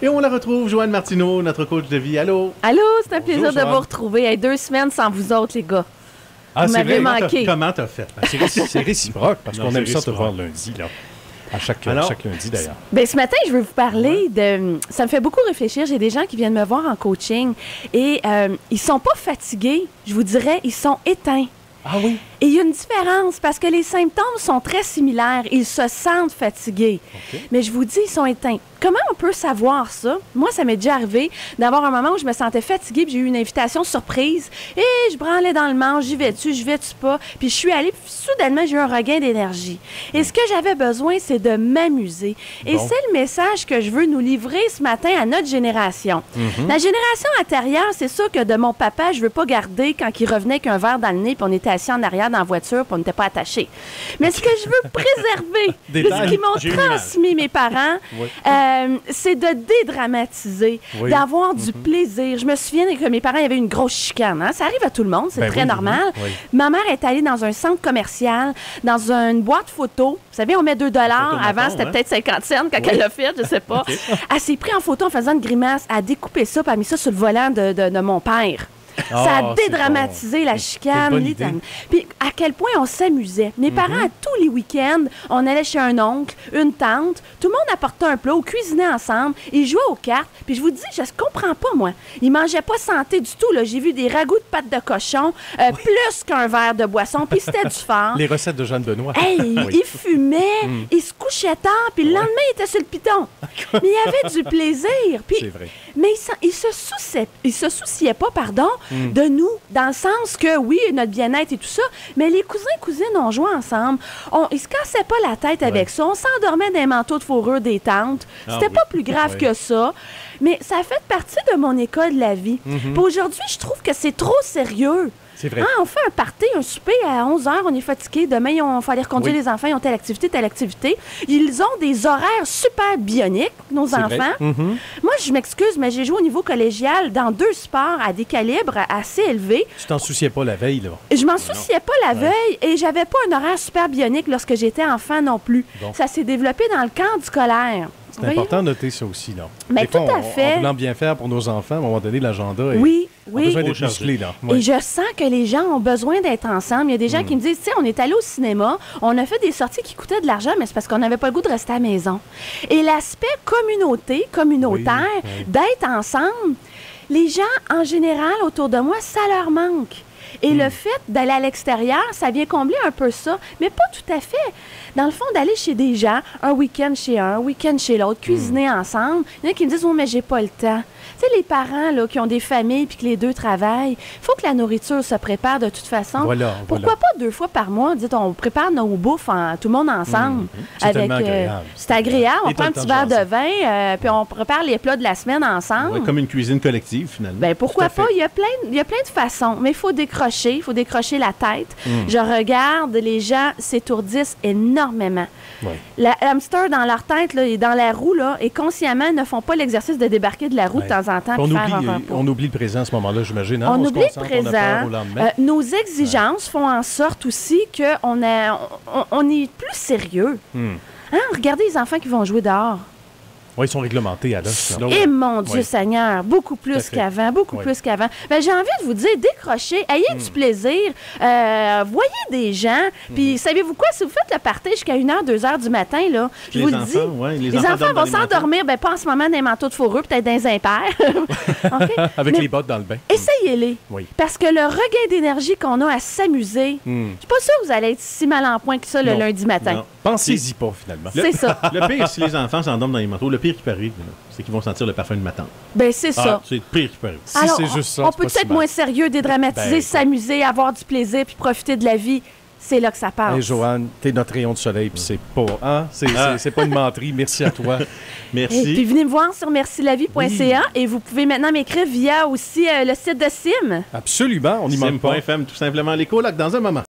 Et on la retrouve, Joanne Martineau, notre coach de vie. Allô? Allô, c'est un plaisir de Joanne. vous retrouver. Hey, 2 semaines sans vous autres, les gars. Ah, Vous c'est m'avez vrai? manqué. Comment t'as fait? C'est réciproque, parce Non, qu'on c'est aime ça te réciproque. voir lundi, là. À chaque lundi, d'ailleurs. Ben, ce matin, je veux vous parler de... Ça me fait beaucoup réfléchir. J'ai des gens qui viennent me voir en coaching et ils sont pas fatigués. Je vous dirais, ils sont éteints. Ah oui? Et il y a une différence parce que les symptômes sont très similaires. Ils se sentent fatigués. OK. Mais je vous dis, ils sont éteints. Comment on peut savoir ça? Moi, ça m'est déjà arrivé d'avoir un moment où je me sentais fatiguée puis j'ai eu une invitation surprise et je branlais dans le manche, j'y vais-tu pas? Puis je suis allée, puis soudainement, j'ai eu un regain d'énergie. Et ce que j'avais besoin, c'est de m'amuser. Et Bon. c'est le message que je veux nous livrer ce matin à notre génération. La génération antérieure, c'est sûr que de mon papa, je veux pas garder quand il revenait qu'un verre dans le nez puis on était assis en arrière dans la voiture puis on n'était pas attachés. Mais ce que je veux préserver, ce qu'ils m'ont J'ai une image. transmis mes parents, Oui. c'est de dédramatiser, Oui. d'avoir du plaisir. Je me souviens que mes parents avaient une grosse chicane. Hein? Ça arrive à tout le monde, c'est Ben très oui, normal. oui. Ma mère est allée dans un centre commercial, dans une boîte photo. Vous savez, on met 2 $. Photomaton, Avant, c'était hein? peut-être 50 cents quand elle l'a fait, je sais pas. Elle s'est pris en photo en faisant une grimace. Elle a découpé ça, puis elle a mis ça sur le volant de mon père. Ça a Ah, c'est dédramatisé la C'est une chicane. bonne littéralement. idée. Puis à quel point on s'amusait. Mes parents, tous les week-ends, on allait chez un oncle, une tante, tout le monde apportait un plat, on cuisinait ensemble, ils jouaient aux cartes. Puis je vous dis, je ne comprends pas, moi. Ils mangeaient pas santé du tout. Là. J'ai vu des ragoûts de pâte de cochon, plus qu'un verre de boisson, puis c'était du fort. Les recettes de Jeanne Benoît. Hey, Oui. il fumait, il se couchait tard, puis le lendemain, il était sur le piton. Mais il avait du plaisir. Puis, C'est vrai. mais il se souciait pas, pardon, de nous, dans le sens que, oui, notre bien-être et tout ça, mais les cousins et cousines ont joué ensemble. Ils se cassaient pas la tête avec ça. On s'endormait dans les manteaux de fourrure des tantes. C'était pas plus grave Oui. que ça. Mais ça a fait partie de mon école de la vie. Puis aujourd'hui, je trouve que c'est trop sérieux. C'est vrai. Ah, on fait un party, un souper à 11 h, on est fatigué. Demain, il faut aller reconduire Oui. les enfants, ils ont telle activité, telle activité. Ils ont des horaires super bioniques, nos C'est enfants. vrai. Moi, je m'excuse, mais j'ai joué au niveau collégial dans 2 sports à des calibres assez élevés. Tu t'en souciais pas la veille, là. Je m'en souciais pas la veille et j'avais pas un horaire super bionique lorsque j'étais enfant non plus. Bon. Ça s'est développé dans le camp scolaire. C'est Voyez-vous? important de noter ça aussi, là. Ben, Des fois, tout à fait. En voulant bien faire pour nos enfants, à un moment donné, l'agenda est... Oui, a oui. besoin d'être Trop chargé. musclé, là. Et Oui. je sens que les gens ont besoin d'être ensemble. Il y a des gens qui me disent, tu sais, on est allé au cinéma, on a fait des sorties qui coûtaient de l'argent, mais c'est parce qu'on n'avait pas le goût de rester à la maison. Et l'aspect communautaire, Oui. d'être ensemble, les gens, en général, autour de moi, ça leur manque. Et le fait d'aller à l'extérieur, ça vient combler un peu ça, mais pas tout à fait. Dans le fond, d'aller chez des gens, un week-end chez un week-end chez l'autre, cuisiner ensemble, il y en a qui me disent « Oh, mais j'ai pas le temps ». Tu sais, les parents là, qui ont des familles puis que les deux travaillent, il faut que la nourriture se prépare de toute façon. Voilà, Pourquoi pas 2 fois par mois, on prépare nos bouffes, tout le monde ensemble. C'est tellement agréable. C'est agréable, on Et prend t'as un le petit temps verre de de jaser. vin, puis on prépare les plats de la semaine ensemble. Ouais, comme une cuisine collective, finalement. Ben pourquoi Tout à pas? fait. Il y a plein de façons, mais il faut décrocher la tête. Je regarde, les gens s'étourdissent énormément. Oui. L'hamster dans leur tête là, et dans la roue, là, et consciemment ne font pas l'exercice de débarquer de la roue Ouais. de temps en temps On et faire un oublie, repos. on oublie le présent à ce moment-là, j'imagine. Hein? On se oublie le concentre, on a peur présent. au lendemain. Nos exigences font en sorte aussi qu'on on est plus sérieux. Hein? Regardez les enfants qui vont jouer dehors. Oui, ils sont réglementés à l'os. là. Et mon Dieu Oui. Seigneur, beaucoup Tout à plus fait. qu'avant, beaucoup Oui. plus qu'avant. Ben, j'ai envie de vous dire, décrochez, ayez du plaisir, voyez des gens, puis savez-vous quoi, si vous faites le party jusqu'à 1 h, 2 h du matin, là, je Les vous le enfants, dis, ouais, les les enfants enfants dorment dans vont les manteaux. s'endormir, ben pas en ce moment dans les manteaux de fourrure, peut-être dans les impairs. OK? Avec Mais les bottes dans le bain. essayez-les. Oui. Parce que le regain d'énergie qu'on a à s'amuser, je suis pas sûre que vous allez être si mal en point que ça le Non. lundi matin. Non. Pensez-y pas, finalement. C'est ça. Le pire, si les enfants s'endorment dans les manteaux, le pire qui peut arriver, là, c'est qu'ils vont sentir le parfum de ma tante. Ben c'est ça. C'est le pire qui peut arriver. Si Alors, c'est juste ça, on c'est peut pas si être mal. moins sérieux, dédramatiser, Ben, s'amuser, avoir du plaisir, puis profiter de la vie. C'est là que ça passe. Hey, Joanne, t'es notre rayon de soleil, puis c'est pas... Hein? C'est pas une menterie. Merci à toi. Et Merci. puis venez me voir sur mercilavie.ca et vous pouvez maintenant m'écrire via aussi le site de Sim. Absolument, on y manque pas. Sim.fm, tout simplement. Les colocs dans un moment.